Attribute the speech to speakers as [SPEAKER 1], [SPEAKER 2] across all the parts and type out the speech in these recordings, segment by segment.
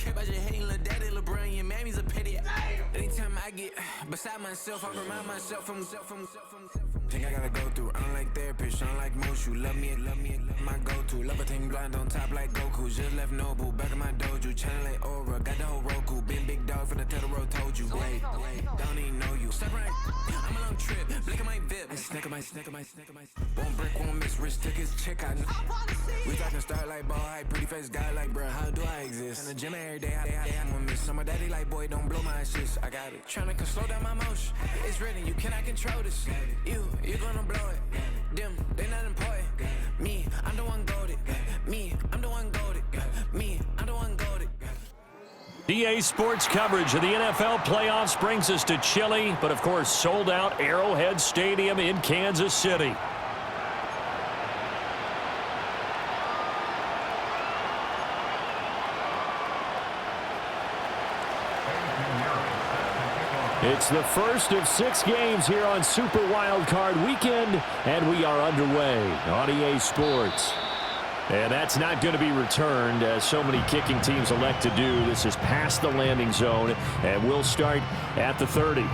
[SPEAKER 1] trip, I just hating Lil Daddy, LeBron, your mammy's a pity. Anytime I get beside myself, I remind myself from. Think I gotta go through, I don't like therapist, I don't like most. You love me, my go-to. Love a thing blind on top like Goku. Just left Noble, back in my dojo. Channel like Aura, got the whole Roku. Big dog from the Tedero told you. Wait, don't even know you. Step right, I'm a long trip, blick at my VIP. Snicker my. Won't break, won't miss, rich tickets, check out. We talking start like ball hype, pretty face guy like, bruh, how do I exist? In the gym every day, I'm gonna miss. Some of daddy like, boy, don't blow my assist. I got it. Tryna slow down my motion. It's written, you cannot control this. You gonna blow it. Them, they not important. Me, I'm the one goated. Me, I'm the one goated. Me, I'm the one goated.
[SPEAKER 2] EA Sports coverage of the NFL playoffs brings us to Chile, but of course sold out Arrowhead Stadium in Kansas City. It's the first of 6 games here on Super Wildcard Weekend, and we are underway on EA Sports. And that's not going to be returned, as so many kicking teams elect to do. This is past the landing zone, and we'll start at the 30.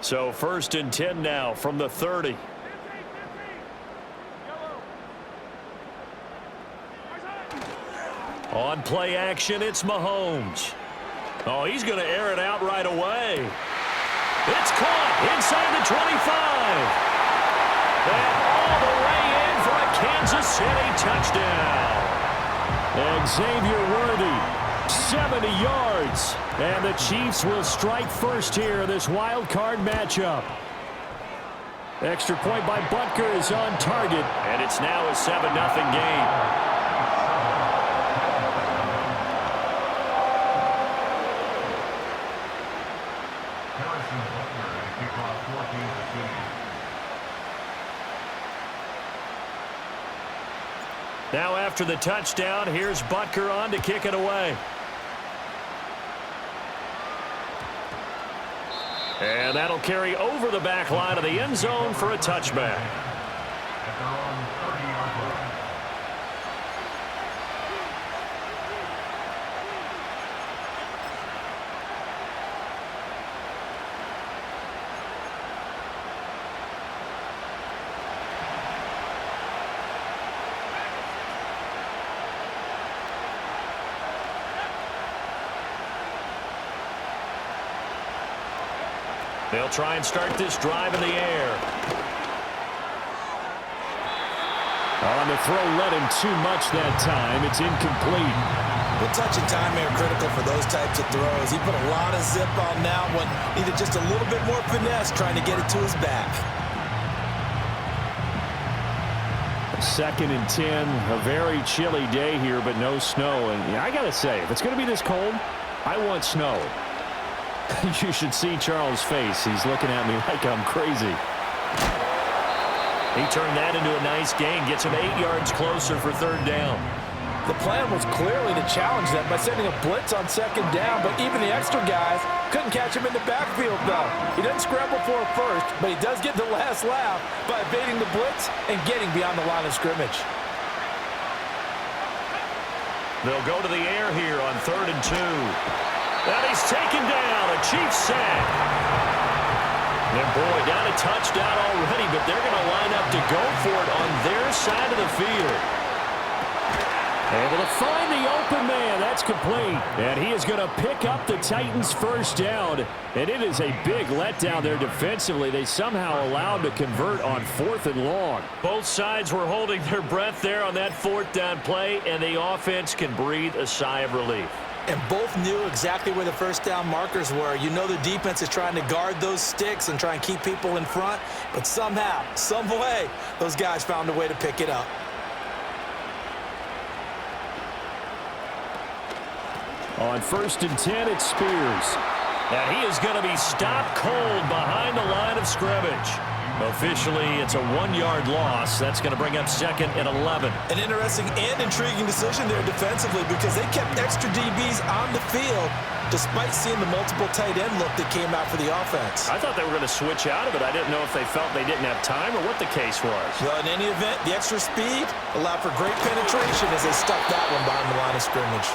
[SPEAKER 2] So 1st and 10 now from the 30. On play action, it's Mahomes. Oh, he's going to air it out right away. It's caught inside the 25. And all the way in for a Kansas City touchdown. Xavier Worthy, 70 yards. And the Chiefs will strike first here in this wild card matchup. Extra point by Butker is on target, and it's now a 7-0 game. Now after the touchdown, here's Butker on to kick it away. And that'll carry over the back line of the end zone for a touchback. They'll try and start this drive in the air. On the throw, led him too much that time. It's incomplete.
[SPEAKER 3] Well, touch and time are critical for those types of throws. He put a lot of zip on that one. Needed just a little bit more finesse trying to get it to his back.
[SPEAKER 2] 2nd and 10. A very chilly day here, but no snow. And I got to say, if it's going to be this cold, I want snow. You should see Charles' face. He's looking at me like I'm crazy. He turned that into a nice gain. Gets him 8 yards closer for 3rd down.
[SPEAKER 4] The plan was clearly to challenge them by sending a blitz on 2nd down, but even the extra guys couldn't catch him in the backfield, though. He doesn't scramble for a first, but he does get the last laugh by evading the blitz and getting beyond the line of scrimmage.
[SPEAKER 2] They'll go to the air here on 3rd and 2. And he's taken down, a Chiefs sack. And boy, down a touchdown already, but they're going to line up to go for it on their side of the field. Able to find the open man. That's complete. And he is going to pick up the Titans' 1st down. And it is a big letdown there defensively. They somehow allowed to convert on 4th and long. Both sides were holding their breath there on that 4th down play, and the offense can breathe a sigh of relief.
[SPEAKER 3] And both knew exactly where the 1st down markers were. You know the defense is trying to guard those sticks and try and keep people in front, but somehow, some way, those guys found a way to pick it up.
[SPEAKER 2] On 1st and 10, it's Spears. And he is going to be stopped cold behind the line of scrimmage. Officially, it's a 1-yard loss. That's going to bring up 2nd and 11.
[SPEAKER 3] An interesting and intriguing decision there defensively because they kept extra DBs on the field despite seeing the multiple tight end look that came out for the offense.
[SPEAKER 2] I thought they were going to switch out of it. I didn't know if they felt they didn't have time or what the case was.
[SPEAKER 3] Well, in any event, the extra speed allowed for great penetration as they stuffed that one behind the line of scrimmage.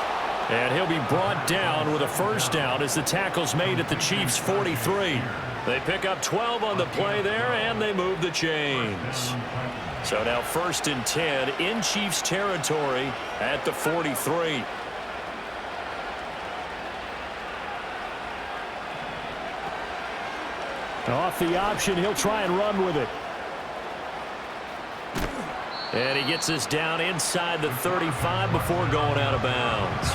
[SPEAKER 2] And he'll be brought down with a first down as the tackle's made at the Chiefs' 43. They pick up 12 on the play there, and they move the chains. So now 1st and 10 in Chiefs territory at the 43. Off the option, he'll try and run with it. And he gets us down inside the 35 before going out of bounds.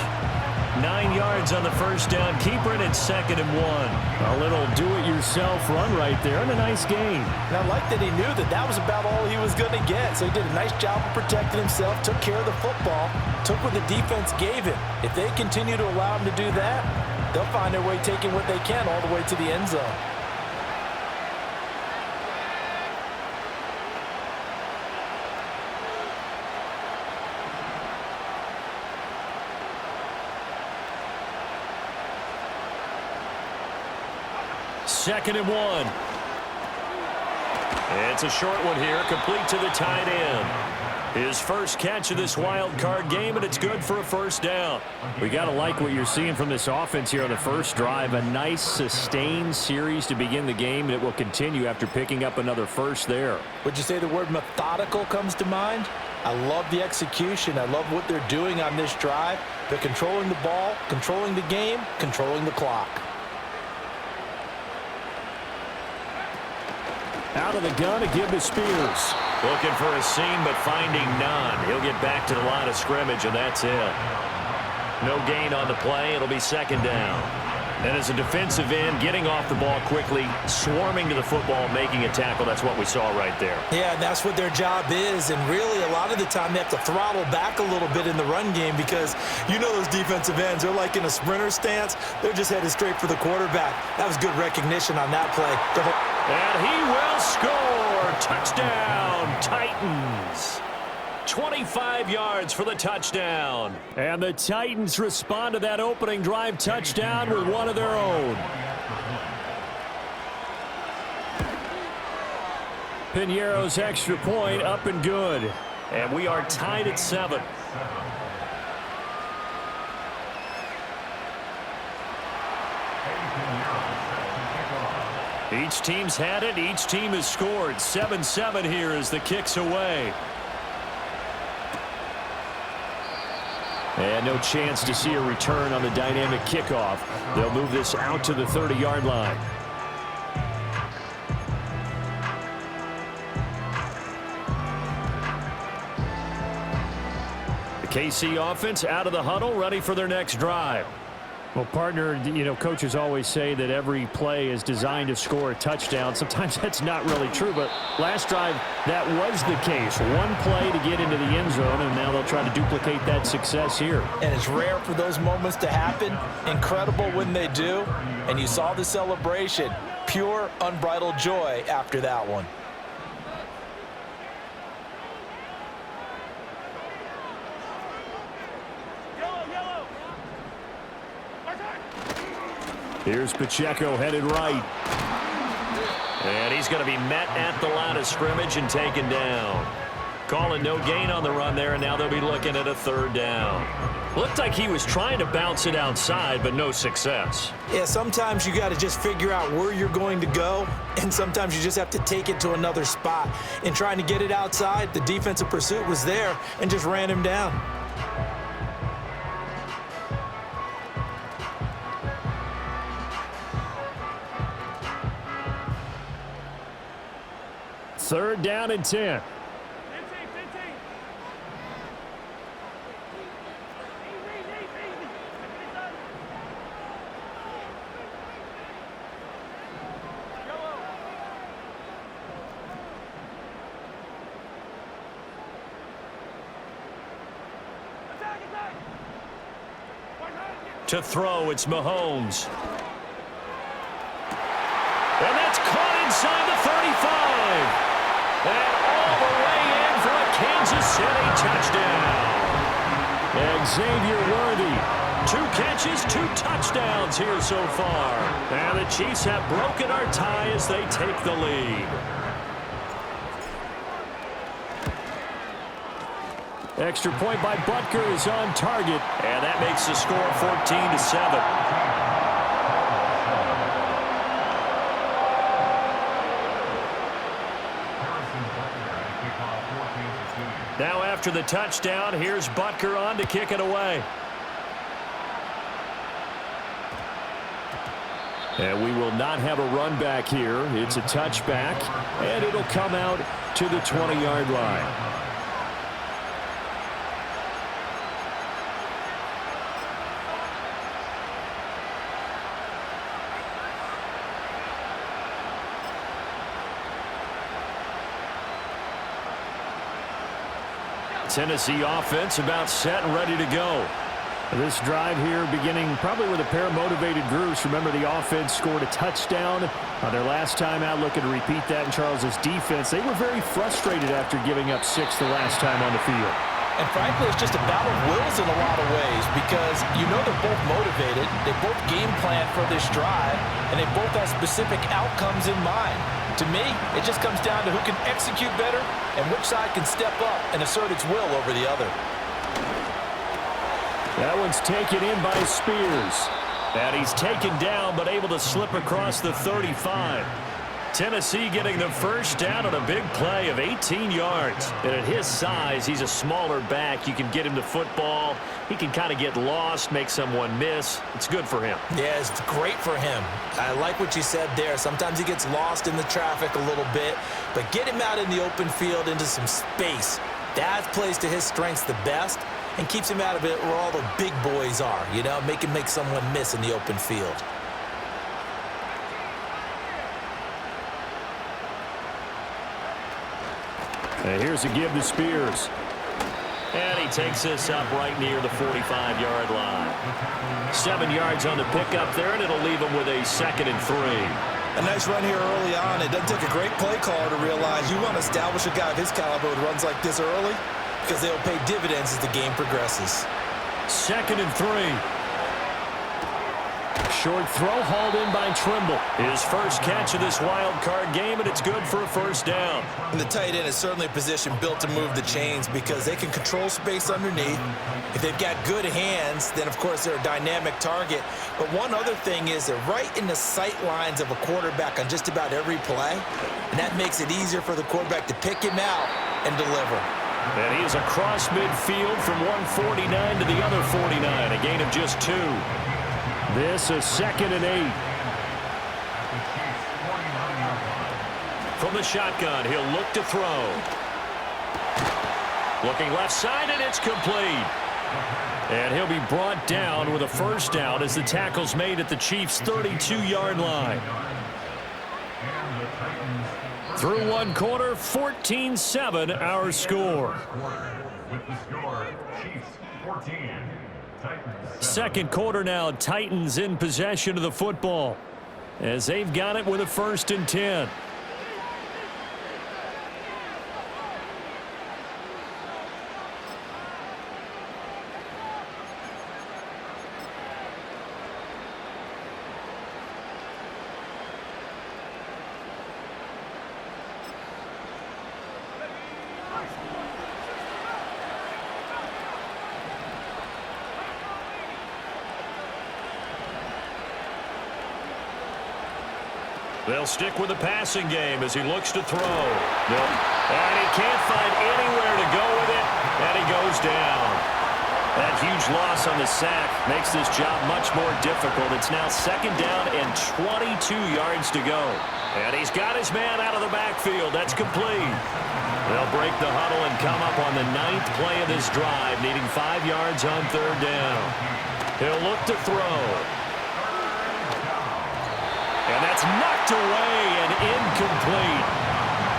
[SPEAKER 2] 9 yards on the first down. Keeper it at 2nd and 1. A little do-it-yourself run right there and a nice gain.
[SPEAKER 4] And I like that he knew that that was about all he was going to get. So he did a nice job of protecting himself, took care of the football, took what the defense gave him. If they continue to allow him to do that, they'll find their way taking what they can all the way to the end zone.
[SPEAKER 2] Second and 1. It's a short one here, complete to the tight end. His first catch of this wild card game, and it's good for a first down. We got to like what you're seeing from this offense here on the first drive. A nice, sustained series to begin the game, and it will continue after picking up another first there.
[SPEAKER 4] Would you say the word methodical comes to mind? I love the execution. I love what they're doing on this drive. They're controlling the ball, controlling the game, controlling the clock.
[SPEAKER 2] Out of the gun to give to Spears. Looking for a seam, but finding none. He'll get back to the line of scrimmage, and that's it. No gain on the play. It'll be 2nd down. And as a defensive end, getting off the ball quickly, swarming to the football, making a tackle, that's what we saw right there.
[SPEAKER 3] Yeah, that's what their job is. And really, a lot of the time, they have to throttle back a little bit in the run game because you know those defensive ends, they're like in a sprinter stance. They're just headed straight for the quarterback. That was good recognition on that play.
[SPEAKER 2] And he will score. Touchdown, Titans. 25 yards for the touchdown. And the Titans respond to that opening drive touchdown with one of their own. Piñeiro's extra point up and good. And we are tied at 7. Each team's had it. Each team has scored. 7-7 here as the kick's away. And no chance to see a return on the dynamic kickoff. They'll move this out to the 30-yard line. The KC offense out of the huddle, ready for their next drive. Well, partner, you know, coaches always say that every play is designed to score a touchdown. Sometimes that's not really true, but last drive, that was the case. One play to get into the end zone, and now they'll try to duplicate that success here.
[SPEAKER 3] And it's rare for those moments to happen. Incredible when they do. And you saw the celebration. Pure, unbridled joy after that one.
[SPEAKER 2] Here's Pacheco headed right. And he's going to be met at the line of scrimmage and taken down. Calling no gain on the run there, and now they'll be looking at a 3rd down. Looked like he was trying to bounce it outside, but no success.
[SPEAKER 3] Yeah, sometimes you got to just figure out where you're going to go, and sometimes you just have to take it to another spot. In trying to get it outside, the defensive pursuit was there and just ran him down.
[SPEAKER 2] Third down and 10. To throw, it's Mahomes. And that's caught inside the 35. Xavier Worthy. 2 catches, 2 touchdowns here so far. And the Chiefs have broken our tie as they take the lead. Extra point by Butker is on target, and that makes the score 14-7. Now after the touchdown, here's Butker on to kick it away. And we will not have a run back here. It's a touchback, and it'll come out to the 20-yard line. Tennessee offense about set and ready to go. This drive here beginning probably with a pair of motivated groups. Remember, the offense scored a touchdown on their last time out, looking to repeat that in Charles's defense. They were very frustrated after giving up 6 the last time on the field.
[SPEAKER 3] And frankly, it's just a battle of wills in a lot of ways because you know they're both motivated, they both game plan for this drive, and they both have specific outcomes in mind. To me, it just comes down to who can execute better and which side can step up and assert its will over the other.
[SPEAKER 2] That one's taken in by Spears. And he's taken down but able to slip across the 35. Tennessee getting the first down on a big play of 18 yards. And at his size, he's a smaller back. You can get him the football. He can kind of get lost, make someone miss. It's good for him.
[SPEAKER 3] Yeah, it's great for him. I like what you said there. Sometimes he gets lost in the traffic a little bit, but get him out in the open field into some space. That plays to his strengths the best and keeps him out of it where all the big boys are, you know, make someone miss in the open field.
[SPEAKER 2] And here's a give to Spears. And he takes this up right near the 45-yard line. 7 yards on the pickup there, and it'll leave him with a 2nd and 3.
[SPEAKER 3] A nice run here early on. It doesn't take a great play caller to realize you want to establish a guy of his caliber who runs like this early because they'll pay dividends as the game progresses.
[SPEAKER 2] 2nd and 3. Short throw hauled in by Trimble. His first catch of this wild card game, and it's good for a first down.
[SPEAKER 3] And the tight end is certainly a position built to move the chains because they can control space underneath. If they've got good hands, then of course they're a dynamic target. But one other thing is they're right in the sight lines of a quarterback on just about every play. And that makes it easier for the quarterback to pick him out and deliver.
[SPEAKER 2] And he is across midfield from one 49 to the other 49, a gain of just 2. This is 2nd and 8. From the shotgun, he'll look to throw. Looking left side, and it's complete. And he'll be brought down with a first down as the tackle's made at the Chiefs' 32-yard line. Through one quarter, 14-7 our score.
[SPEAKER 5] With the score, Chiefs 14.
[SPEAKER 2] Second quarter now, Titans in possession of the football as they've got it with a 1st and 10. They'll stick with the passing game as he looks to throw. And he can't find anywhere to go with it, and he goes down. That huge loss on the sack makes this job much more difficult. It's now 2nd down and 22 yards to go. And he's got his man out of the backfield. That's complete. They'll break the huddle and come up on the 9th play of this drive, needing 5 yards on 3rd down. He'll look to throw. And that's knocked away and incomplete.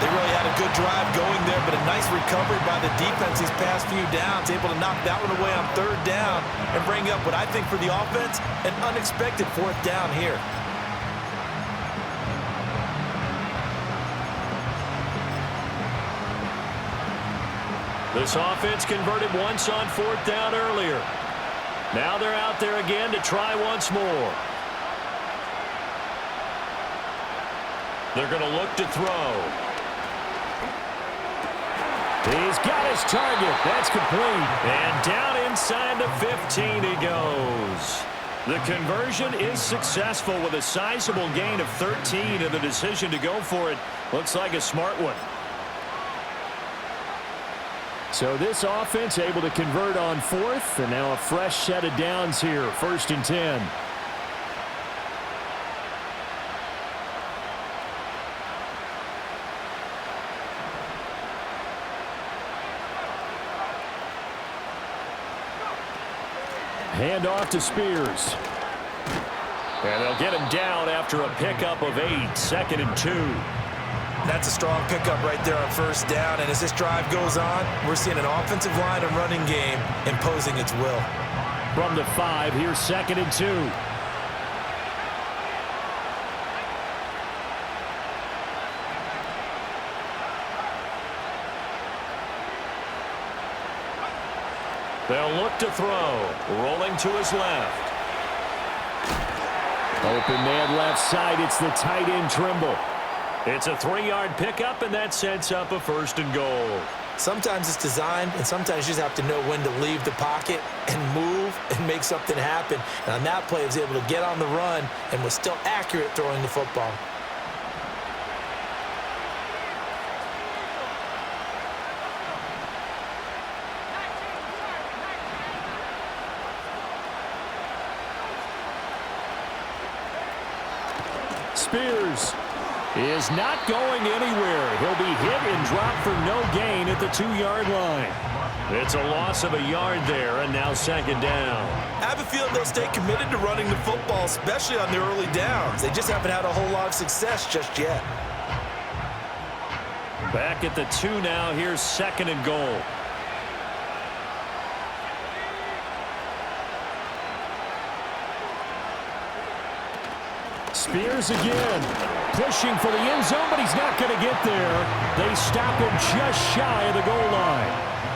[SPEAKER 3] They really had a good drive going there, but a nice recovery by the defense these past few downs, able to knock that one away on 3rd down and bring up what I think for the offense, an unexpected 4th down here.
[SPEAKER 2] This offense converted once on 4th down earlier. Now they're out there again to try once more. They're going to look to throw. He's got his target. That's complete. And down inside the 15 he goes. The conversion is successful with a sizable gain of 13, and the decision to go for it looks like a smart one. So this offense able to convert on 4th, and now a fresh set of downs here, 1st and 10. Hand off to Spears. And they'll get him down after a pickup of 8, 2nd and 2.
[SPEAKER 3] That's a strong pickup right there on 1st down, and as this drive goes on, we're seeing an offensive line and running game imposing its will.
[SPEAKER 2] From the 5, here's 2nd and 2. They'll look to throw. Rolling to his left. Open man left side. It's the tight end Trimble. It's a 3-yard pickup, and that sets up a 1st and goal.
[SPEAKER 3] Sometimes it's designed, and sometimes you just have to know when to leave the pocket and move and make something happen. And on that play, he was able to get on the run and was still accurate throwing the football.
[SPEAKER 2] Spears is not going anywhere. He'll be hit and dropped for no gain at the 2-yard line. It's a loss of a yard there, and now 2nd down.
[SPEAKER 3] I have a feeling they'll stay committed to running the football, especially on their early downs. They just haven't had a whole lot of success just yet.
[SPEAKER 2] Back at the 2 now. Here's 2nd and goal. Spears again, pushing for the end zone, but he's not going to get there. They stop him just shy of the goal line.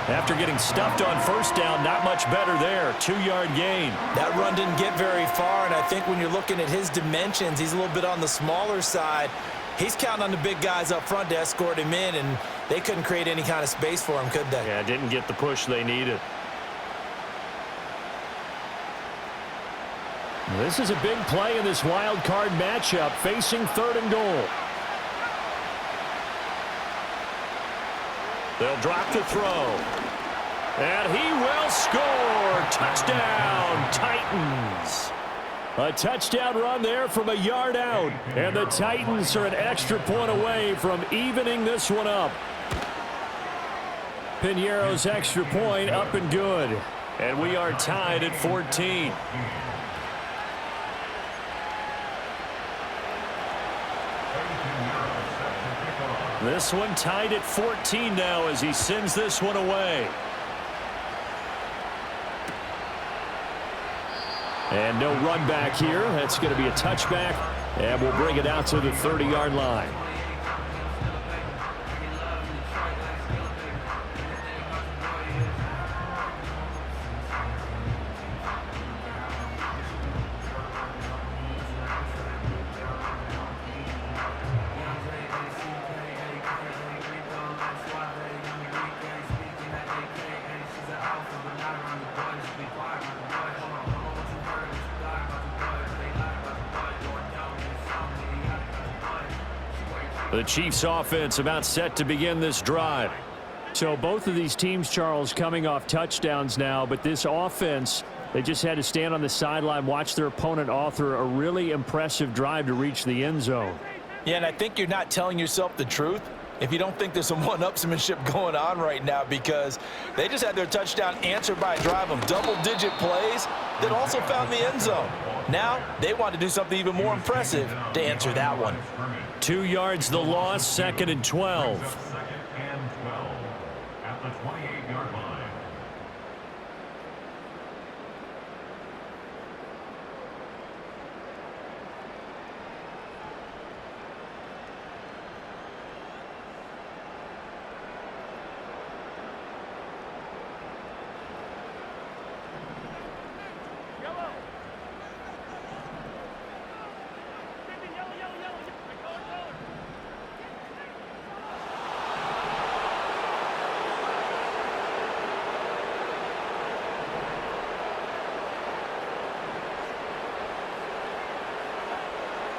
[SPEAKER 2] After getting stuffed on 1st down, not much better there. 2-yard gain.
[SPEAKER 3] That run didn't get very far, and I think when you're looking at his dimensions, he's a little bit on the smaller side. He's counting on the big guys up front to escort him in, and they couldn't create any kind of space for him, could they?
[SPEAKER 2] Yeah, didn't get the push they needed. This is a big play in this wild card matchup, facing 3rd and goal. They'll drop to throw. And he will score. Touchdown, Titans. A touchdown run there from a yard out. And the Titans are an extra point away from evening this one up. Piñeiro's extra point up and good. And we are tied at 14. This one tied at 14 now as he sends this one away. And no run back here. That's going to be a touchback, and we'll bring it out to the 30-yard line. The Chiefs offense about set to begin this drive. So both of these teams, Charles, coming off touchdowns now, but this offense, they just had to stand on the sideline, watch their opponent author a really impressive drive to reach the end zone.
[SPEAKER 3] Yeah, and I think you're not telling yourself the truth if you don't think there's some one-upsmanship going on right now, because they just had their touchdown answered by a drive of double-digit plays that also found the end zone. Now they want to do something even more impressive to answer that one.
[SPEAKER 2] 2 yards the loss, 2nd and 12.
[SPEAKER 5] 2nd and 12 at the 28-yard line.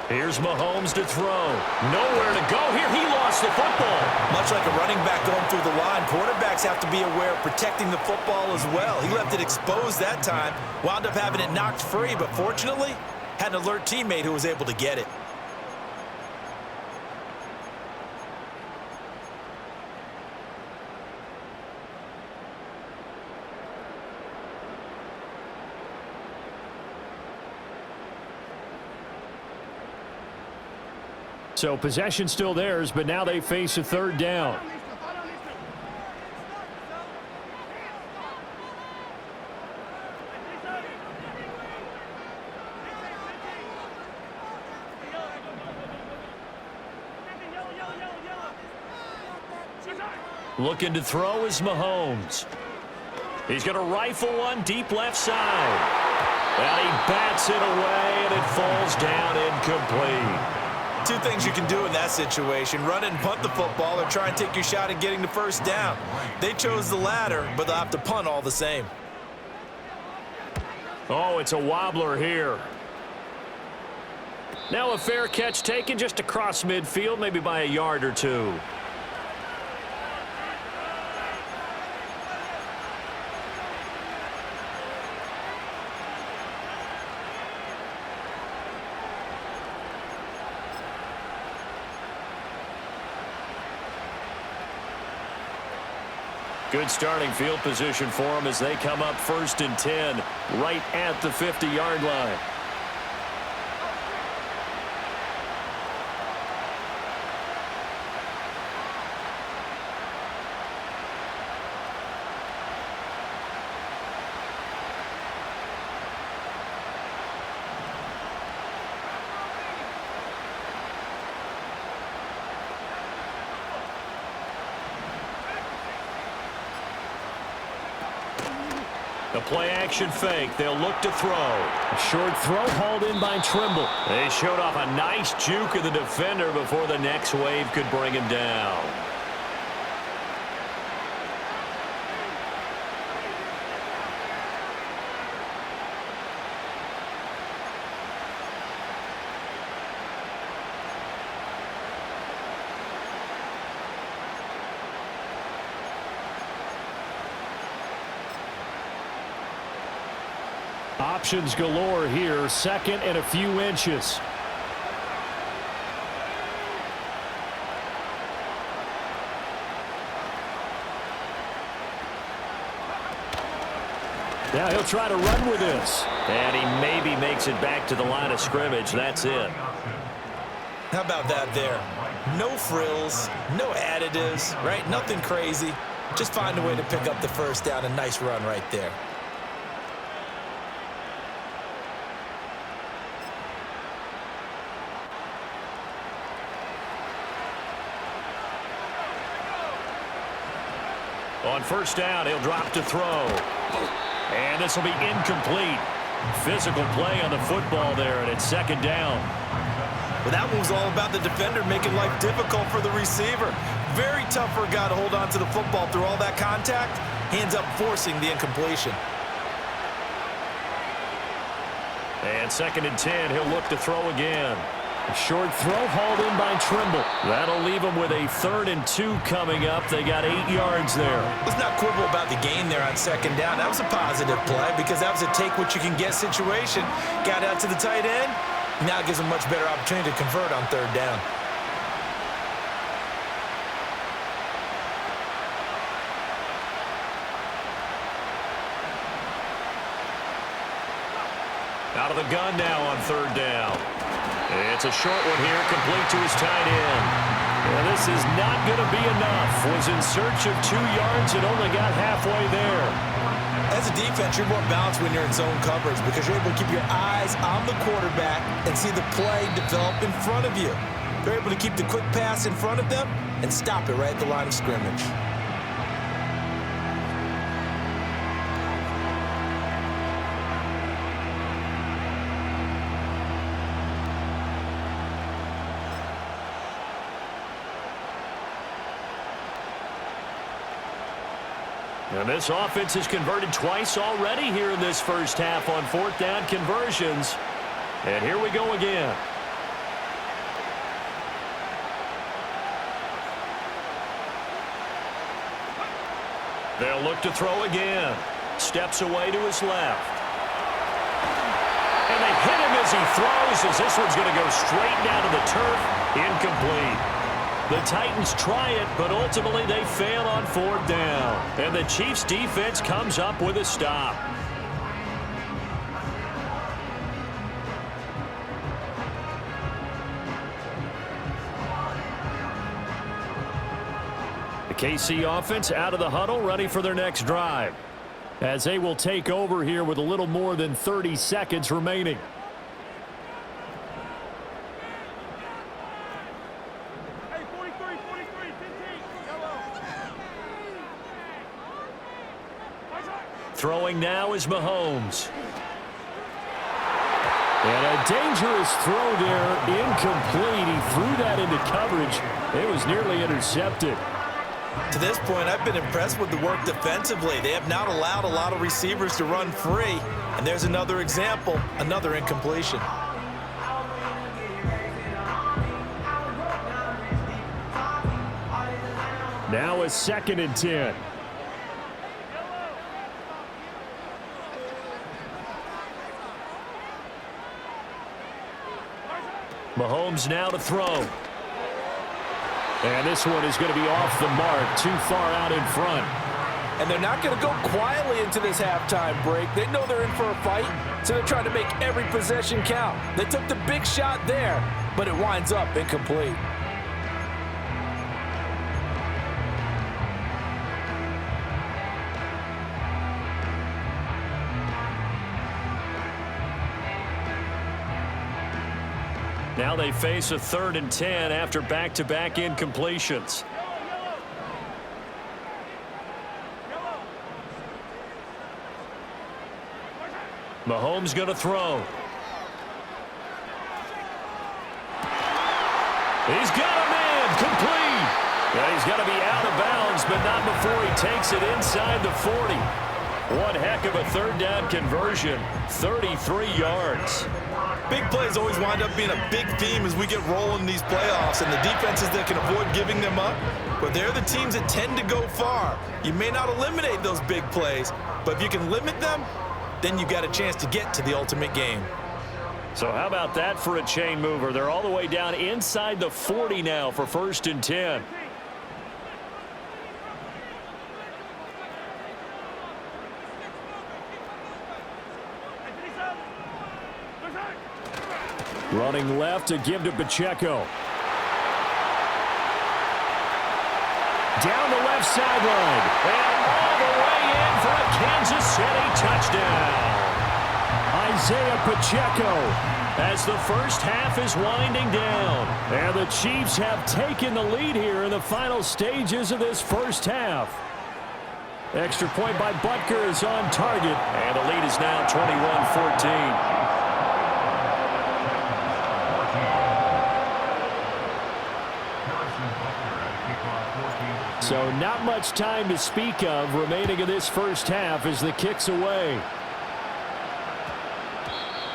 [SPEAKER 2] Here's Mahomes to throw. Nowhere to go here. He lost the football.
[SPEAKER 3] Much like a running back going through the line, quarterbacks have to be aware of protecting the football as well. He left it exposed that time, wound up having it knocked free, but fortunately, had an alert teammate who was able to get it.
[SPEAKER 2] So possession still theirs, but now they face a third down. Looking to throw is Mahomes. He's going to rifle one deep left side. And he bats it away, and it falls down incomplete.
[SPEAKER 3] Two things you can do in that situation: run it and punt the football, or try and take your shot at getting the first down. They chose the latter, but they'll have to punt all the same.
[SPEAKER 2] Oh, it's a wobbler here. Now a fair catch taken just across midfield, maybe by a yard or two. Good starting field position for them as they come up 1st and 10, right at the 50-yard line. The play-action fake. They'll look to throw. A short throw hauled in by Trimble. They showed off a nice juke of the defender before the next wave could bring him down. Options galore here, 2nd and a few inches. Now he'll try to run with this. And he maybe makes it back to the line of scrimmage. That's it.
[SPEAKER 3] How about that there? No frills, no additives, right? Nothing crazy. Just find a way to pick up the first down. A nice run right there.
[SPEAKER 2] On 1st down, he'll drop to throw. And this will be incomplete. Physical play on the football there, and it's 2nd down.
[SPEAKER 3] Well, that one was all about the defender making life difficult for the receiver. Very tough for a guy to hold on to the football through all that contact. Hands up, forcing the incompletion.
[SPEAKER 2] And 2nd and 10, he'll look to throw again. A short throw hauled in by Trimble. That'll leave them with a 3rd and 2 coming up. They got 8 yards there.
[SPEAKER 3] Let's not quibble about the gain there on 2nd down. That was a positive play because that was a take-what-you-can-get situation. Got out to the tight end. Now it gives them a much better opportunity to convert on 3rd down.
[SPEAKER 2] Out of the gun now on 3rd down. It's a short one here, complete to his tight end. And this is not going to be enough. Was in search of 2 yards and only got halfway there.
[SPEAKER 3] As a defense, you're more balanced when you're in zone coverage because you're able to keep your eyes on the quarterback and see the play develop in front of you. They're able to keep the quick pass in front of them and stop it right at the line of scrimmage.
[SPEAKER 2] And this offense has converted twice already here in this 1st half on 4th down conversions. And here we go again. They'll look to throw again. Steps away to his left. And they hit him as he throws, as this one's going to go straight down to the turf. Incomplete. The Titans try it, but ultimately they fail on 4th down. And the Chiefs' defense comes up with a stop. The KC offense out of the huddle, ready for their next drive, as they will take over here with a little more than 30 seconds remaining. Throwing now is Mahomes. And a dangerous throw there, incomplete. He threw that into coverage. It was nearly intercepted.
[SPEAKER 3] To this point, I've been impressed with the work defensively. They have not allowed a lot of receivers to run free. And there's another example, another incompletion.
[SPEAKER 2] Now a 2nd and 10. Mahomes now to throw. And this one is going to be off the mark, too far out in front.
[SPEAKER 4] And they're not going to go quietly into this halftime break. They know they're in for a fight, so they're trying to make every possession count. They took the big shot there, but it winds up incomplete.
[SPEAKER 2] Now they face a 3rd and 10 after back-to-back incompletions. Mahomes going to throw. He's got a man, complete. Yeah, he's got to be out of bounds, but not before he takes it inside the 40. One heck of a 3rd down conversion, 33 yards.
[SPEAKER 3] Big plays always wind up being a big theme as we get rolling in these playoffs, and the defenses that can avoid giving them up, but they're the teams that tend to go far. You may not eliminate those big plays, but if you can limit them, then you've got a chance to get to the ultimate game.
[SPEAKER 2] So how about that for a chain mover? They're all the way down inside the 40 now for 1st and 10. Running left to give to Pacheco. Down the left sideline. And all the way in for a Kansas City touchdown. Isaiah Pacheco as the first half is winding down. And the Chiefs have taken the lead here in the final stages of this first half. Extra point by Butker is on target. And the lead is now 21-14. So not much time to speak of remaining in this first half as the kick's away.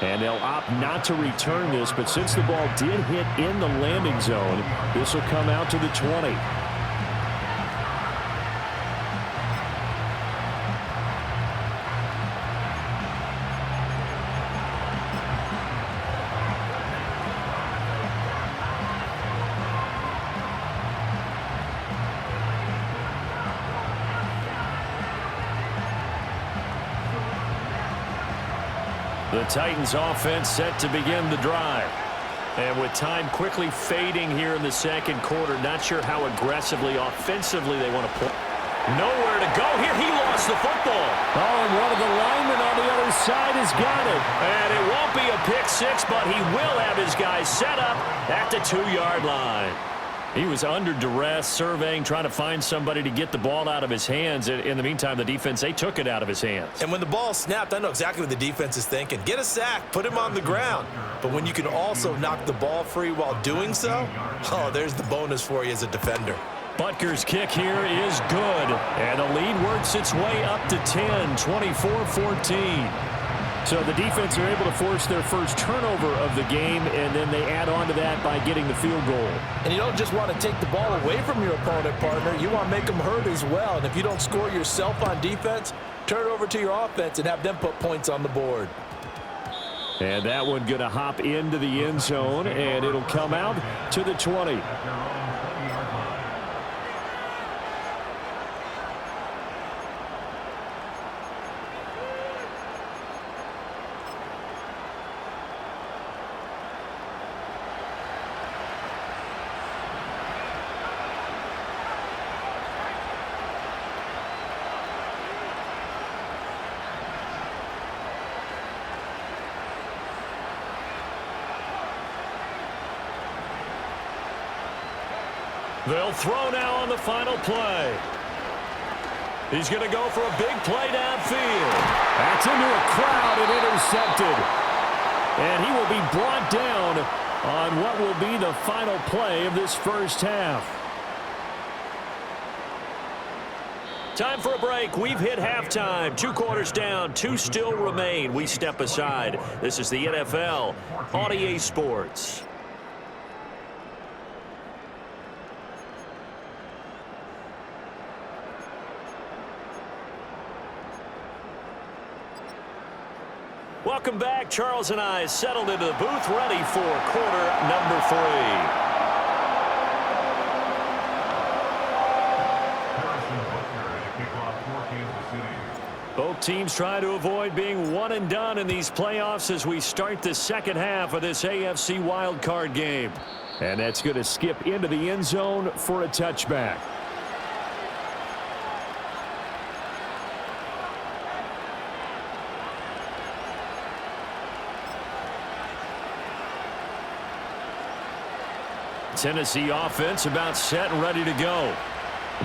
[SPEAKER 2] And they'll opt not to return this, but since the ball did hit in the landing zone, this will come out to the 20. The Titans offense set to begin the drive. And with time quickly fading here in the second quarter, not sure how aggressively, offensively they want to play. Nowhere to go here. He lost the football. Oh, and one of the linemen on the other side has got it. And it won't be a pick six, but he will have his guys set up at the 2-yard line. He was under duress, surveying, trying to find somebody to get the ball out of his hands. In the meantime, the defense, they took it out of his hands.
[SPEAKER 3] And when the ball snapped, I know exactly what the defense is thinking. Get a sack, put him on the ground. But when you can also knock the ball free while doing so, oh, there's the bonus for you as a defender.
[SPEAKER 2] Butker's kick here is good. And the lead works its way up to 10, 24-14. So the defense are able to force their first turnover of the game, and then they add on to that by getting the field goal.
[SPEAKER 4] And you don't just want to take the ball away from your opponent, partner. You want to make them hurt as well. And if you don't score yourself on defense, turn it over to your offense and have them put points on the board.
[SPEAKER 2] And that one going to hop into the end zone, and it'll come out to the 20. They'll throw now on the final play. He's going to go for a big play downfield. That's into a crowd and intercepted. And he will be brought down on what will be the final play of this first half. Time for a break. We've hit halftime. 2 quarters down. 2 still remain. We step aside. This is the NFL on EA Sports. Welcome back. Charles and I settled into the booth, ready for quarter number 3. Both teams try to avoid being one and done in these playoffs as we start the second half of this AFC wildcard game. And that's going to skip into the end zone for a touchback. Tennessee offense about set and ready to go.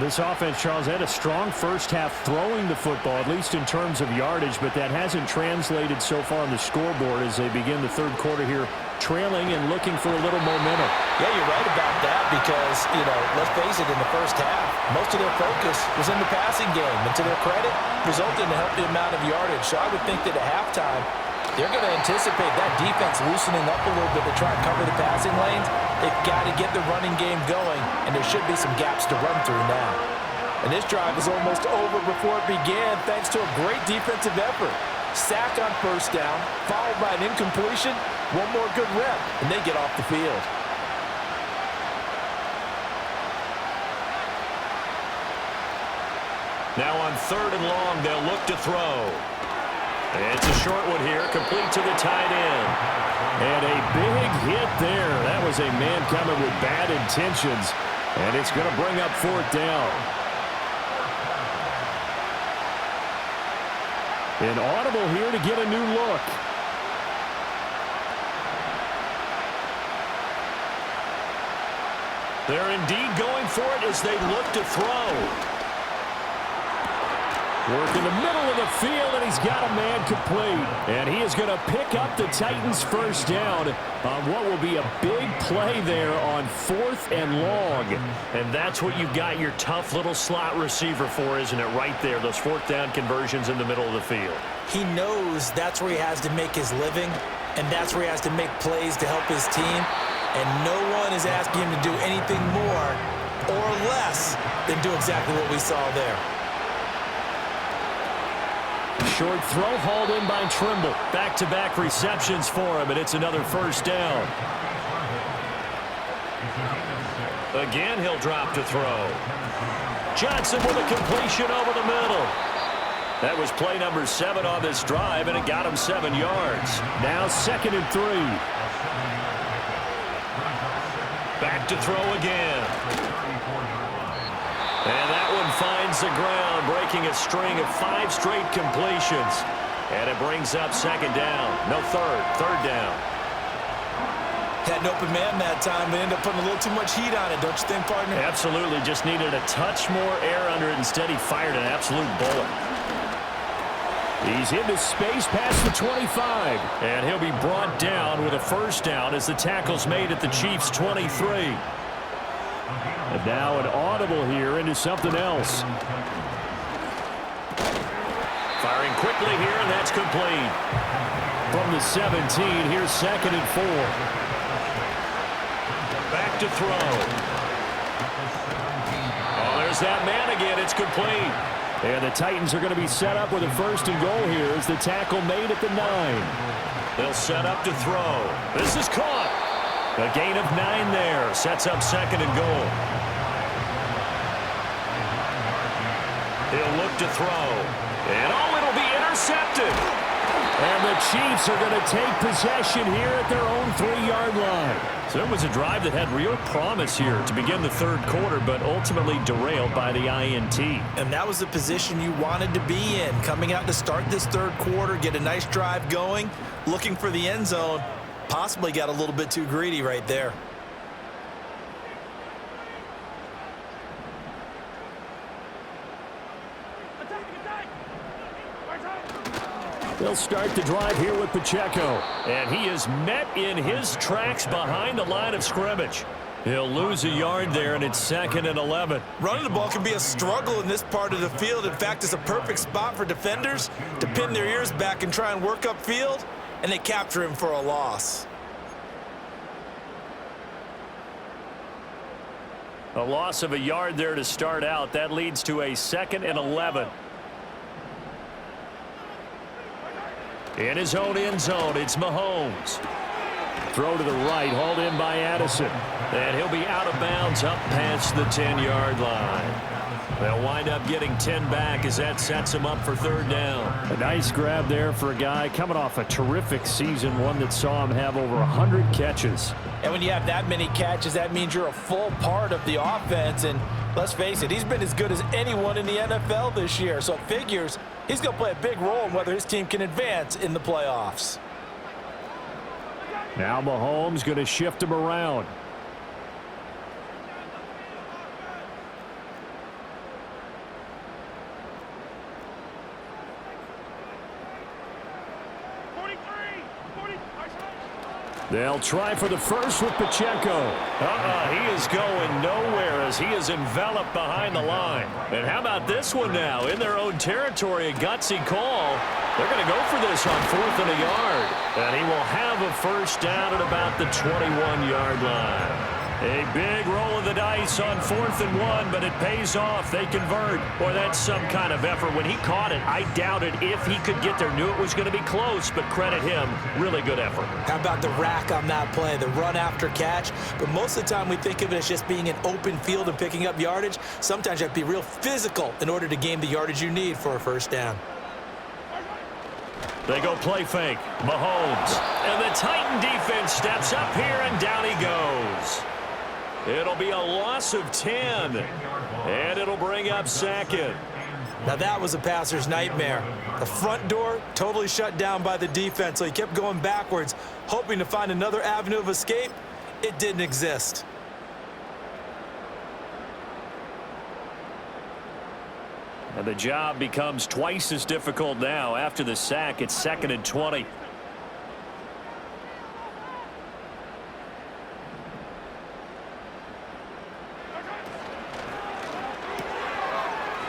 [SPEAKER 2] This offense, Charles, had a strong first half throwing the football, at least in terms of yardage, but that hasn't translated so far on the scoreboard as they begin the third quarter here, trailing and looking for a little momentum.
[SPEAKER 4] Yeah, you're right about that because, let's face it, in the first half, most of their focus was in the passing game. And to their credit, resulted in a healthy amount of yardage. So I would think that at halftime, they're going to anticipate that defense loosening up a little bit to try and cover the passing lanes. They've got to get the running game going, and there should be some gaps to run through now. And this drive is almost over before it began thanks to a great defensive effort. Sack on first down, followed by an incompletion, one more good rep, and they get off the field.
[SPEAKER 2] Now on 3rd and long, they'll look to throw. It's a short one here, complete to the tight end. And a big hit there. That was a man coming with bad intentions. And it's going to bring up 4th down. An audible here to get a new look. They're indeed going for it as they look to throw. Work in the middle of the field, and he's got a man complete. And he is going to pick up the Titans' first down on what will be a big play there on 4th and long. And that's what you've got your tough little slot receiver for, isn't it? Right there, those 4th down conversions in the middle of the field.
[SPEAKER 3] He knows that's where he has to make his living, and that's where he has to make plays to help his team. And no one is asking him to do anything more or less than do exactly what we saw there.
[SPEAKER 2] Short throw hauled in by Trimble. Back-to-back receptions for him, and it's another first down. Again, he'll drop to throw. Johnson with a completion over the middle. That was play number 7 on this drive, and it got him 7 yards. Now 2nd and 3. Back to throw again. And that one finds the ground, breaking a string of 5 straight completions. And it brings up 2nd down. No, 3rd down.
[SPEAKER 3] Had an open man that time, but ended up putting a little too much heat on it, don't you think, partner?
[SPEAKER 2] Absolutely. Just needed a touch more air under it. Instead, he fired an absolute bullet. He's into space past the 25. And he'll be brought down with a first down as the tackle's made at the Chiefs' 23. And now an audible here into something else. Firing quickly here, and that's complete. From the 17, here's 2nd and 4. Back to throw. Oh, there's that man again. It's complete. And the Titans are going to be set up with a 1st and goal here as the tackle made at the 9. They'll set up to throw. This is caught. A gain of 9 there. Sets up 2nd and goal. He'll look to throw. And oh, it'll be intercepted. And the Chiefs are going to take possession here at their own 3-yard line. So it was a drive that had real promise here to begin the 3rd quarter, but ultimately derailed by the INT.
[SPEAKER 3] And that was the position you wanted to be in. Coming out to start this 3rd quarter, get a nice drive going, looking for the end zone. Possibly got a little bit too greedy right there.
[SPEAKER 2] They'll start the drive here with Pacheco. And he is met in his tracks behind the line of scrimmage. He'll lose a yard there, and it's 2nd and 11.
[SPEAKER 3] Running the ball can be a struggle in this part of the field. In fact, it's a perfect spot for defenders to pin their ears back and try and work upfield, and they capture him for a loss.
[SPEAKER 2] A loss of a yard there to start out. That leads to a 2nd and 11. In his own end zone, it's Mahomes. Throw to the right, hauled in by Addison. And he'll be out of bounds up past the 10-yard line. They'll wind up getting 10 back as that sets him up for 3rd down.
[SPEAKER 6] A nice grab there for a guy coming off a terrific season, one that saw him have over 100 catches.
[SPEAKER 4] And when you have that many catches, that means you're a full part of the offense. And let's face it, he's been as good as anyone in the NFL this year. So it figures he's going to play a big role in whether his team can advance in the playoffs.
[SPEAKER 6] Now Mahomes going to shift him around. They'll try for the first with Pacheco.
[SPEAKER 2] He is going nowhere as he is enveloped behind the line. And how about this one now? In their own territory, a gutsy call. They're going to go for this on 4th and a yard. And he will have a 1st down at about the 21-yard line. A big roll of the dice on 4th and 1, but it pays off. They convert. Boy, that's some kind of effort. When he caught it, I doubted if he could get there. Knew it was going to be close, but credit him. Really good effort.
[SPEAKER 3] How about the rack on that play, the run after catch? But most of the time we think of it as just being an open field and picking up yardage. Sometimes you have to be real physical in order to gain the yardage you need for a 1st down.
[SPEAKER 2] They go play fake. Mahomes. And the Titan defense steps up here, and down he goes. It'll be a loss of 10, and it'll bring up 2nd.
[SPEAKER 3] Now that was a passer's nightmare. The front door totally shut down by the defense, so he kept going backwards, hoping to find another avenue of escape. It didn't exist.
[SPEAKER 2] And the job becomes twice as difficult now. After the sack, it's 2nd and 20.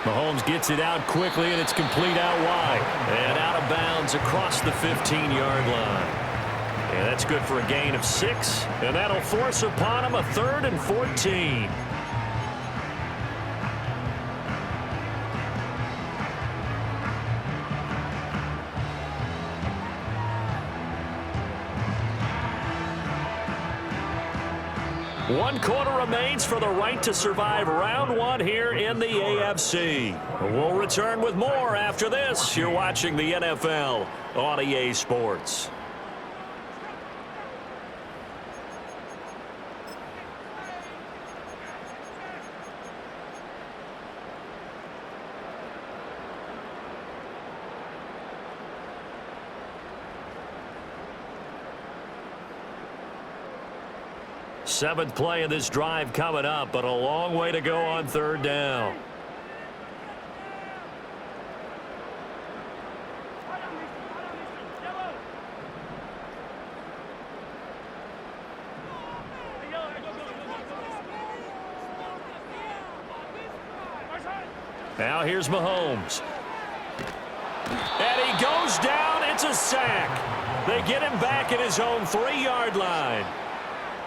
[SPEAKER 2] Mahomes gets it out quickly, and it's complete out wide. And out of bounds across the 15-yard line. And that's good for a gain of 6. And that'll force upon him a 3rd and 14. One quarter remains for the right to survive round 1 here in the AFC. We'll return with more after this. You're watching the NFL on EA Sports. Seventh play of this drive coming up, but a long way to go on 3rd down. Now here's Mahomes. And he goes down. It's a sack. They get him back at his own 3-yard line.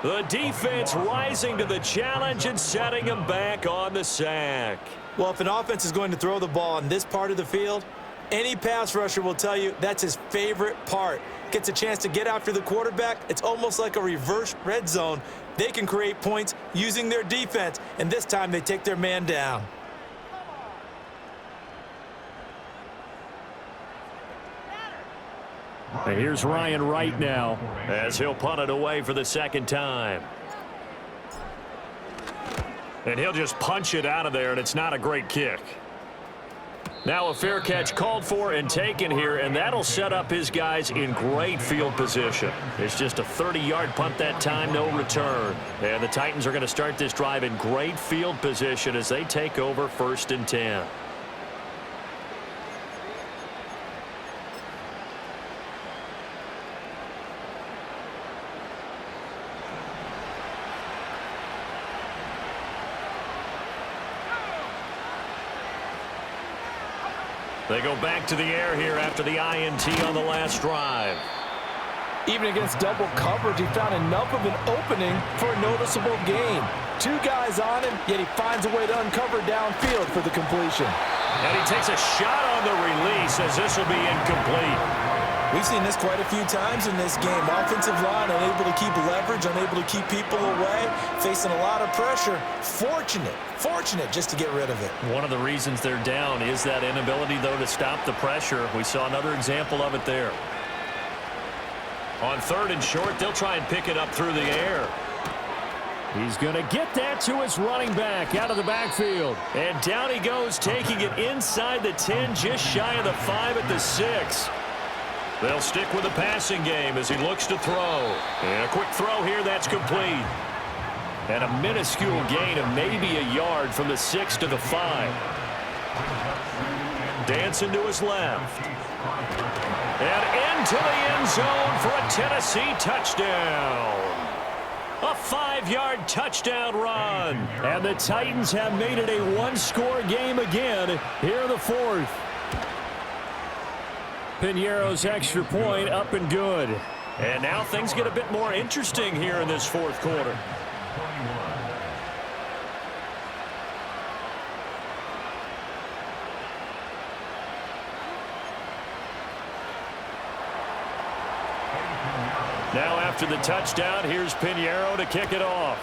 [SPEAKER 2] The defense rising to the challenge and setting him back on the sack.
[SPEAKER 3] Well, if an offense is going to throw the ball on this part of the field, any pass rusher will tell you that's his favorite part. Gets a chance to get after the quarterback. It's almost like a reverse red zone. They can create points using their defense, and this time they take their man down.
[SPEAKER 6] And here's Ryan Wright now,
[SPEAKER 2] as he'll punt it away for the second time. And he'll just punch it out of there, and it's not a great kick. Now a fair catch called for and taken here, and that'll set up his guys in great field position. It's just a 30-yard punt that time, no return. And the Titans are going to start this drive in great field position as they take over 1st and 10. They go back to the air here after the INT on the last drive.
[SPEAKER 4] Even against double coverage, he found enough of an opening for a noticeable gain. 2 guys on him, yet he finds a way to uncover downfield for the completion.
[SPEAKER 2] And he takes a shot on the release as this will be incomplete.
[SPEAKER 3] We've seen this quite a few times in this game. Offensive line unable to keep leverage, unable to keep people away, facing a lot of pressure. Fortunate just to get rid of it.
[SPEAKER 2] One of the reasons they're down is that inability, though, to stop the pressure. We saw another example of it there. On 3rd and short, they'll try and pick it up through the air.
[SPEAKER 6] he's going to get that to his running back out of the backfield.
[SPEAKER 2] And down he goes, taking it inside the 10, just shy of the 5 at the 6. They'll stick with the passing game as he looks to throw. And a quick throw here, that's complete. And a minuscule gain of maybe a yard from the 6 to the 5. Dancing to his left. And into the end zone for a Tennessee touchdown. A 5-yard touchdown run.
[SPEAKER 6] And the Titans have made it a one-score game again here in the 4th. Piñeiro's extra point up and good.
[SPEAKER 2] And now things get a bit more interesting here in this 4th quarter. Now after the touchdown, here's Piñeiro to kick it off.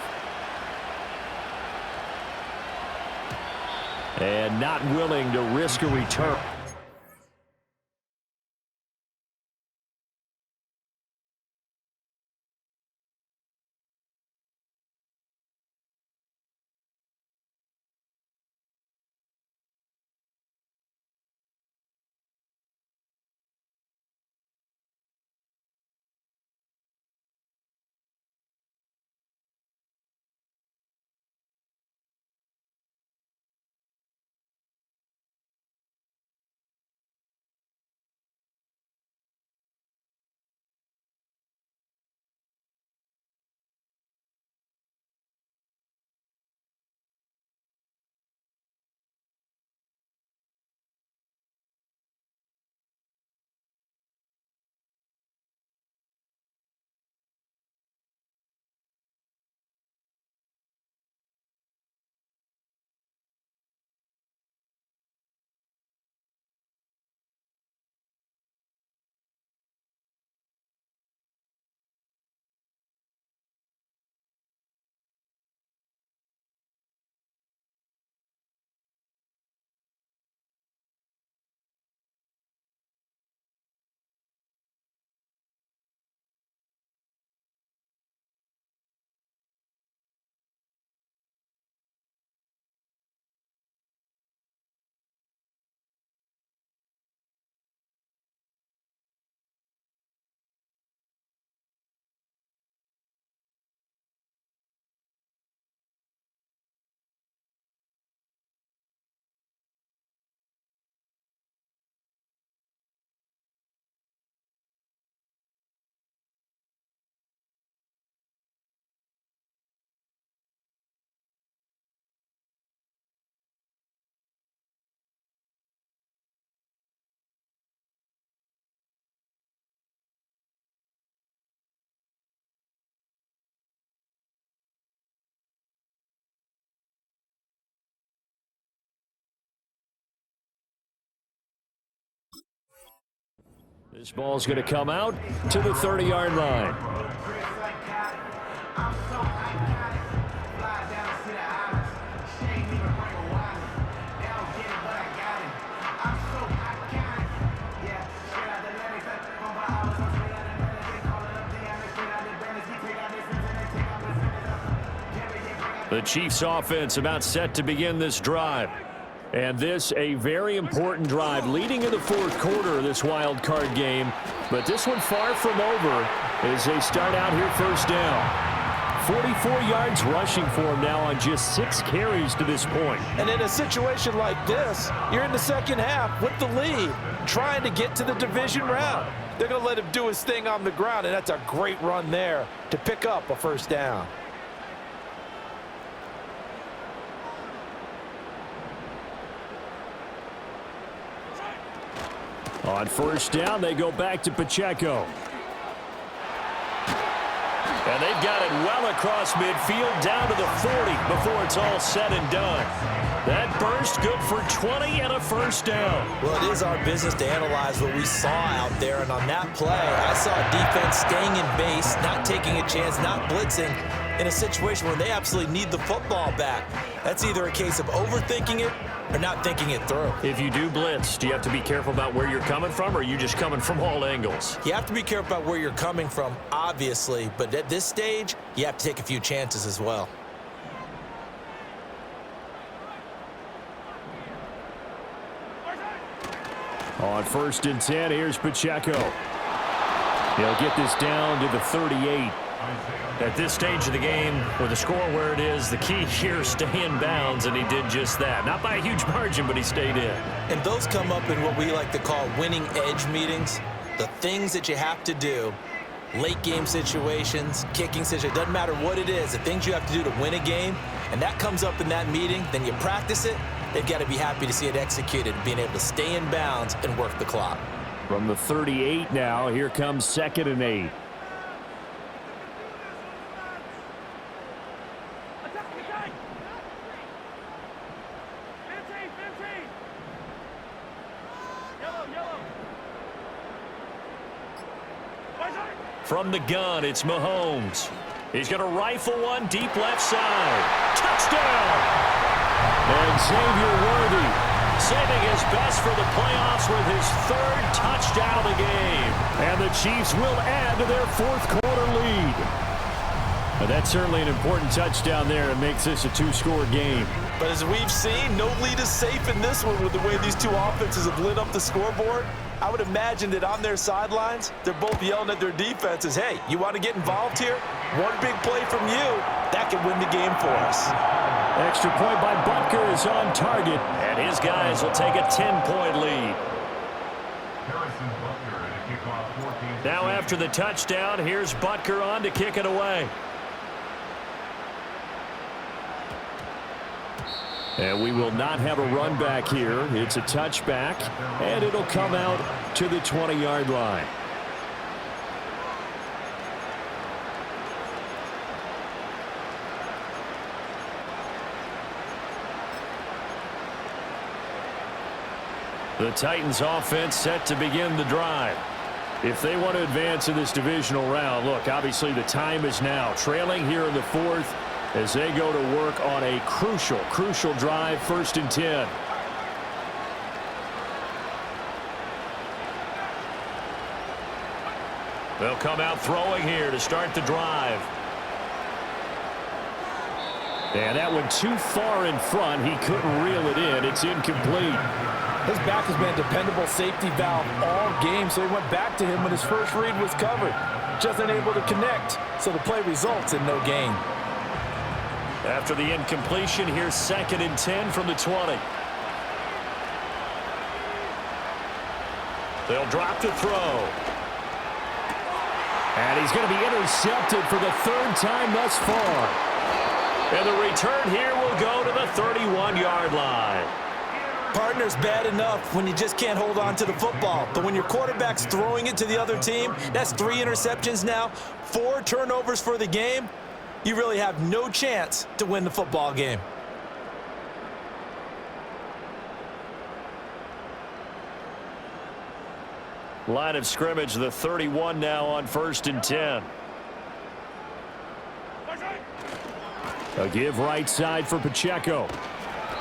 [SPEAKER 6] And not willing to risk a return.
[SPEAKER 2] This ball's going to come out to the 30-yard line. The Chiefs offense about set to begin this drive. And this a very important drive leading in the fourth quarter of this wild card game. But this one far from over as they start out here first down. 44 yards rushing for him now on just 6 carries to this point.
[SPEAKER 4] And in a situation like this, you're in the second half with the lead, trying to get to the division round. They're going to let him do his thing on the ground, and that's a great run there to pick up a first down.
[SPEAKER 6] On first down, they go back to Pacheco.
[SPEAKER 2] And they've got it well across midfield down to the 40 before it's all said and done. That burst good for 20 and a first down.
[SPEAKER 3] Well, it is our business to analyze what we saw out there, and on that play, I saw defense staying in base, not taking a chance, not blitzing in a situation where they absolutely need the football back. That's either a case of overthinking it or not thinking it through.
[SPEAKER 2] If you do blitz, do you have to be careful about where you're coming from, or are you just coming from all angles?
[SPEAKER 3] You have to be careful about where you're coming from, obviously, but at this stage, you have to take a few chances as well.
[SPEAKER 6] On first and 10, here's Pacheco. He'll get this down to the 38.
[SPEAKER 2] At this stage of the game, with the score where it is, the key here is stay in bounds, and he did just that. Not by a huge margin, but he stayed in.
[SPEAKER 3] And those come up in what we like to call winning edge meetings. The things that you have to do, late game situations, kicking situations, doesn't matter what it is, the things you have to do to win a game, and that comes up in that meeting, then you practice it, they've got to be happy to see it executed, being able to stay in bounds and work the clock.
[SPEAKER 6] From the 38 now, here comes 2nd and 8.
[SPEAKER 2] From the gun, it's Mahomes. He's going to rifle one deep left side. Touchdown!
[SPEAKER 6] And Xavier Worthy
[SPEAKER 2] saving his best for the playoffs with his 3rd touchdown of the game.
[SPEAKER 6] And the Chiefs will add to their fourth quarter lead. But that's certainly an important touchdown there. It makes this a 2-score game.
[SPEAKER 3] But as we've seen, no lead is safe in this one with the way these two offenses have lit up the scoreboard. I would imagine that on their sidelines, they're both yelling at their defenses, hey, you want to get involved here? One big play from you, that could win the game for us.
[SPEAKER 6] Extra point by Butker is on target.
[SPEAKER 2] And his guys will take a 10-point lead. Now after the touchdown, here's Butker on to kick it away.
[SPEAKER 6] And we will not have a run back here. It's a touchback, and it'll come out to the 20-yard line.
[SPEAKER 2] The Titans offense set to begin the drive. If they want to advance in this divisional round, look, obviously the time is now. Trailing here in the 4th as they go to work on a crucial drive, 1st and 10. They'll come out throwing here to start the drive. And that one too far in front. He couldn't reel it in. It's incomplete.
[SPEAKER 4] His back has been a dependable safety valve all game, so he went back to him when his first read was covered. Just unable to connect, so the play results in no gain.
[SPEAKER 2] After the incompletion, here's 2nd and 10 from the 20. They'll drop to throw.
[SPEAKER 6] And he's going to be intercepted for the 3rd time thus far.
[SPEAKER 2] And the return here will go to the 31-yard line.
[SPEAKER 3] Partner's bad enough when you just can't hold on to the football. But when your quarterback's throwing it to the other team, that's 3 interceptions now, 4 turnovers for the game. You really have no chance to win the football game.
[SPEAKER 2] Line of scrimmage, the 31 now on 1st and 10.
[SPEAKER 6] A give right side for Pacheco.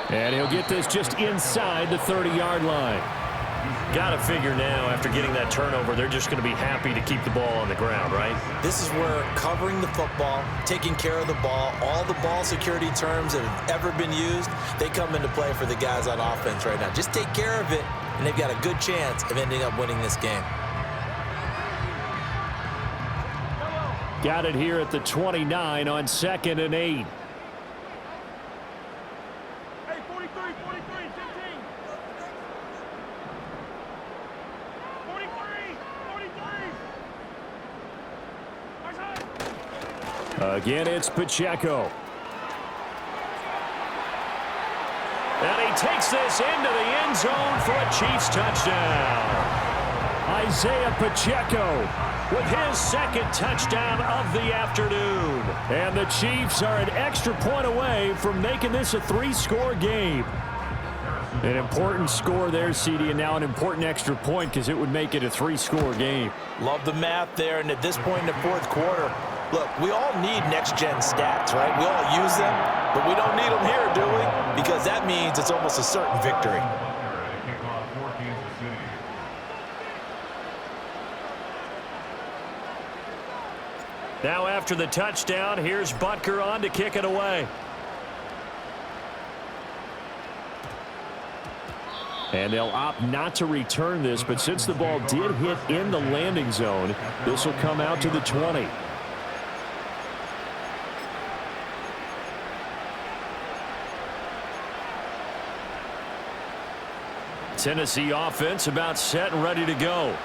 [SPEAKER 6] And he'll get this just inside the 30-yard line.
[SPEAKER 2] Got to figure now, after getting that turnover, they're just going to be happy to keep the ball on the ground, right?
[SPEAKER 3] This is where covering the football, taking care of the ball, all the ball security terms that have ever been used, they come into play for the guys on offense right now. Just take care of it, and they've got a good chance of ending up winning this game.
[SPEAKER 6] Got it here at the 29 on 2nd and 8. Again, it's Pacheco.
[SPEAKER 2] And he takes this into the end zone for a Chiefs touchdown.
[SPEAKER 6] Isaiah Pacheco
[SPEAKER 2] With his second touchdown of the afternoon.
[SPEAKER 6] And the Chiefs are an extra point away from making this a 3-score game. An important score there, CD, and now an important extra point because it would make it a 3-score game.
[SPEAKER 3] Love the math there, and at this point in the fourth quarter, look, we all need next-gen stats, right? We all use them, but we don't need them here, do we? Because that means it's almost a certain victory.
[SPEAKER 2] Now after the touchdown, here's Butker on to kick it away.
[SPEAKER 6] And they'll opt not to return this, but since the ball did hit in the landing zone, this will come out to the 20.
[SPEAKER 2] Tennessee offense about set and ready to go.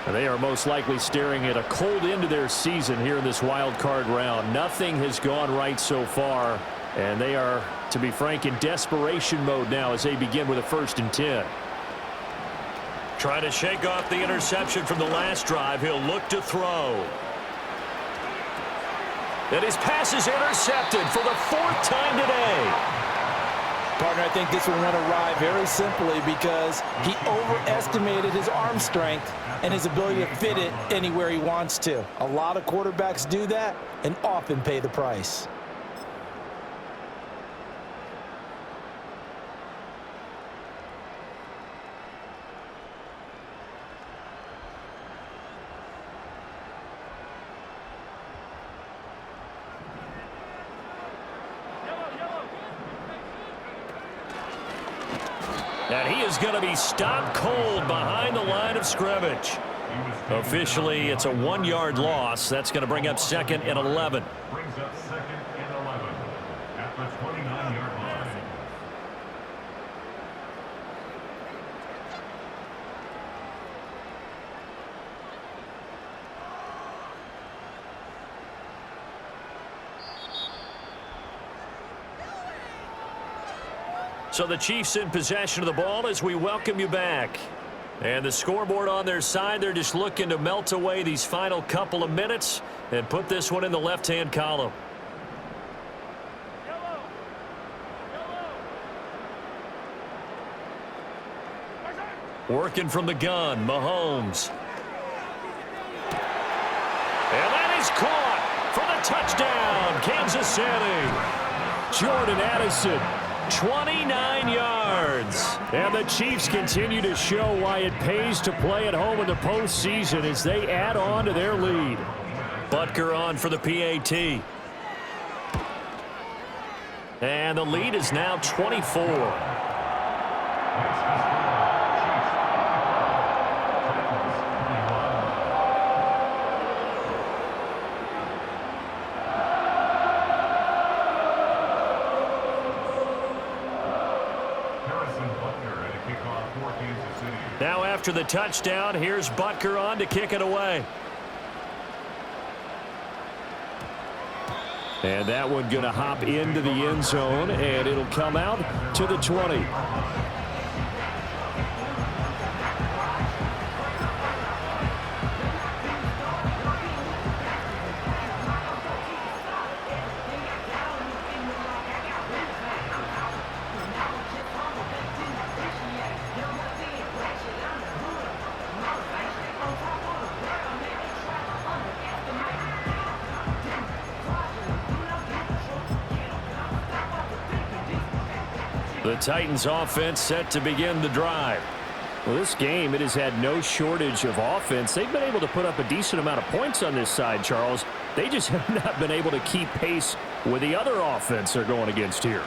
[SPEAKER 6] And they are most likely staring at a cold end to their season here in this wild card round. Nothing has gone right so far, and they are, to be frank, in desperation mode now as they begin with a 1st and 10.
[SPEAKER 2] Trying to shake off the interception from the last drive. He'll look to throw. And his pass is intercepted for the 4th time today.
[SPEAKER 4] Partner, I think this one went awry very simply because he overestimated his arm strength and his ability to fit it anywhere he wants to. A lot of quarterbacks do that and often pay the price.
[SPEAKER 2] And he is going to be stopped cold behind the line of scrimmage. Officially, it's a 1-yard loss. That's going to bring up 2nd and 11.
[SPEAKER 5] Brings up 2nd and 11 at the 29-yard line.
[SPEAKER 2] So the Chiefs in possession of the ball as we welcome you back. And the scoreboard on their side, they're just looking to melt away these final couple of minutes and put this one in the left-hand column. Working from the gun, Mahomes. And that is caught for the touchdown, Kansas City.
[SPEAKER 6] Jordan Addison,
[SPEAKER 2] 29 yards.
[SPEAKER 6] and the Chiefs continue to show why it pays to play at home in the postseason as they add on to their lead.
[SPEAKER 2] Butker on for the PAT. And the lead is now 24. Now after the touchdown, here's Butker on to kick it away.
[SPEAKER 6] And that one going to hop into the end zone, and it'll come out to the 20.
[SPEAKER 2] The Titans offense set to begin the drive.
[SPEAKER 6] Well, this game, it has had no shortage of offense. They've been able to put up a decent amount of points on this side, Charles. They just have not been able to keep pace with the other offense they're going against here.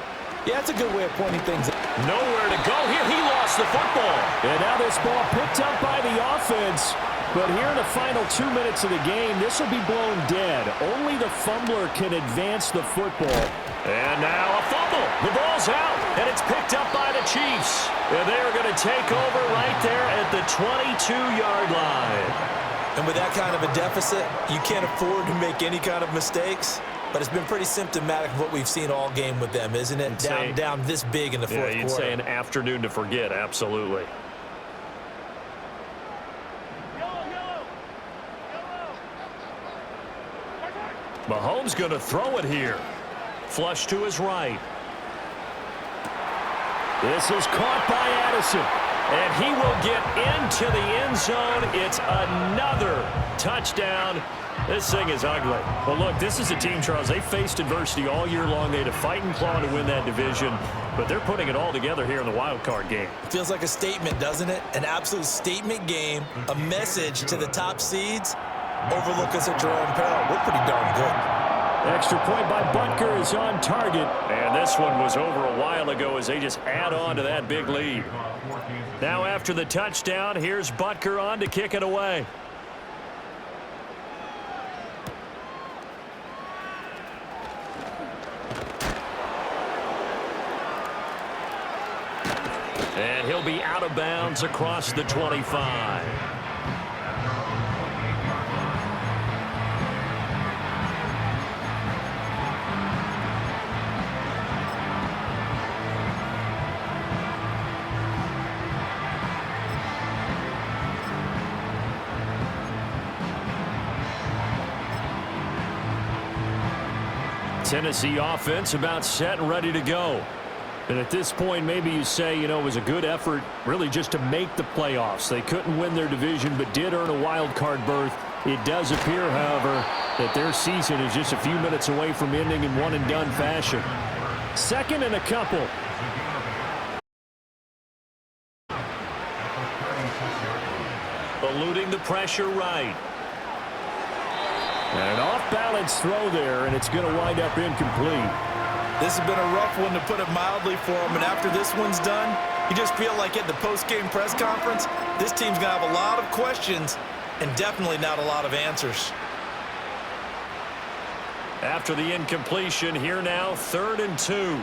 [SPEAKER 3] Yeah, that's a good way of pointing things out.
[SPEAKER 2] Nowhere to go here. He lost the football.
[SPEAKER 6] And now this ball picked up by the offense. But here in the final 2 minutes of the game, this will be blown dead. Only the fumbler can advance the football.
[SPEAKER 2] And now a fumble. The ball's out, and it's picked up by the Chiefs. And they're going to take over right there at the 22-yard line.
[SPEAKER 3] And with that kind of a deficit, you can't afford to make any kind of mistakes. But it's been pretty symptomatic of what we've seen all game with them, isn't it? Down this big in the fourth quarter.
[SPEAKER 2] Yeah, you'd say an afternoon to forget, absolutely. Mahomes going to throw it here. Flush to his right.
[SPEAKER 6] This is caught by Addison.
[SPEAKER 2] And he will get into the end zone. It's another touchdown. This thing is ugly.
[SPEAKER 6] Well, look, this is a team, Charles. They faced adversity all year long. They had to fight and claw to win that division. But they're putting it all together here in the wild card game.
[SPEAKER 3] Feels like a statement, doesn't it? An absolute statement game. A message to the top seeds. Overlook us at your own peril. We're pretty darn good.
[SPEAKER 6] Extra point by Butker is on target.
[SPEAKER 2] And this one was over a while ago as they just add on to that big lead. Now after the touchdown, here's Butker on to kick it away. And he'll be out of bounds across the 25. Tennessee offense about set and ready to go.
[SPEAKER 6] And at this point, maybe you say, you know, it was a good effort really just to make the playoffs. They couldn't win their division but did earn a wild card berth. It does appear, however, that their season is just a few minutes away from ending in one-and-done fashion. Second and a couple.
[SPEAKER 2] Eluding the pressure right.
[SPEAKER 6] And an off-balance throw there, and it's going to wind up incomplete.
[SPEAKER 3] This has been a rough one, to put it mildly, for him. And after this one's done, you just feel like at the post-game press conference, this team's going to have a lot of questions and definitely not a lot of answers.
[SPEAKER 2] After the incompletion, here now, 3rd and 2.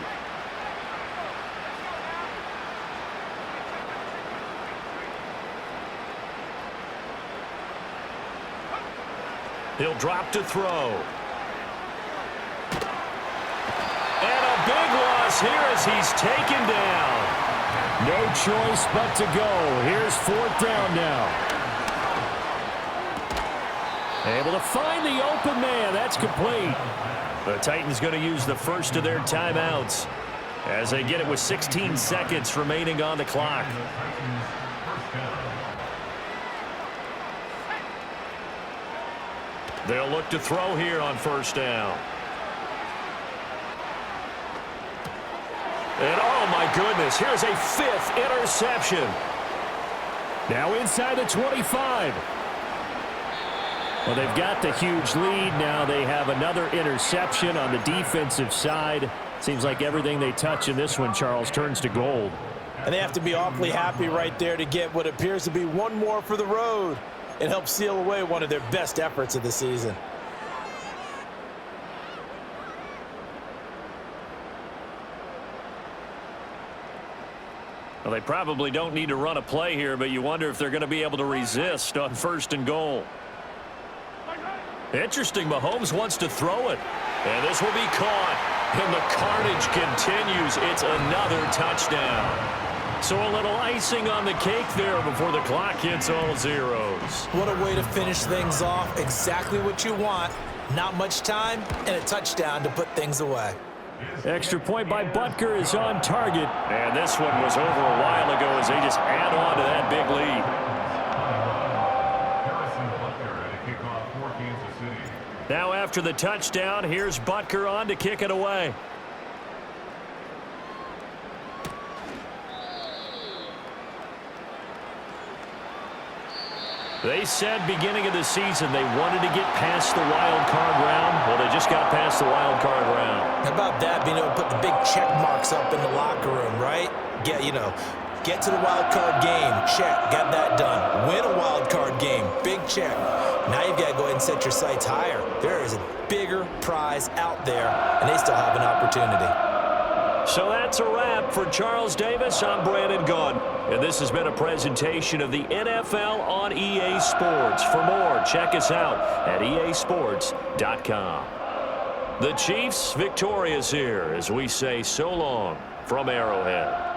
[SPEAKER 2] He'll drop to throw. And a big loss here as he's taken down.
[SPEAKER 6] No choice but to go. Here's 4th down now. Able to find the open man. That's complete.
[SPEAKER 2] The Titans going to use the first of their timeouts as they get it with 16 seconds remaining on the clock. They'll look to throw here on 1st down. And oh my goodness, here's a 5th interception.
[SPEAKER 6] Now inside the 25. Well, they've got the huge lead. Now they have another interception on the defensive side. Seems like everything they touch in this one, Charles, turns to gold.
[SPEAKER 3] And they have to be awfully happy right there to get what appears to be one more for the road and help seal away one of their best efforts of the season.
[SPEAKER 2] Well, they probably don't need to run a play here, but you wonder if they're going to be able to resist on 1st and goal. Interesting, Mahomes wants to throw it. And this will be caught. And the carnage continues. It's another touchdown. So a little icing on the cake there before the clock hits all zeros.
[SPEAKER 3] What a way to finish things off. Exactly what you want. Not much time and a touchdown to put things away.
[SPEAKER 6] Extra point by Butker is on target.
[SPEAKER 2] And this one was over a while ago as they just add on to that big lead. Now after the touchdown, here's Butker on to kick it away.
[SPEAKER 6] They said beginning of the season they wanted to get past the wild card round. Well, they just got past the wild card round.
[SPEAKER 3] How about that, being able to put the big check marks up in the locker room, right? Get to the wild card game, check, got that done. Win a wild card game, big check. Now you've got to go ahead and set your sights higher. There is a bigger prize out there, and they still have an opportunity.
[SPEAKER 6] So that's a wrap for Charles Davis. I'm Brandon Gaudin, and this has been a presentation of the NFL on EA Sports. For more, check us out at easports.com. The Chiefs victorious here as we say so long from Arrowhead.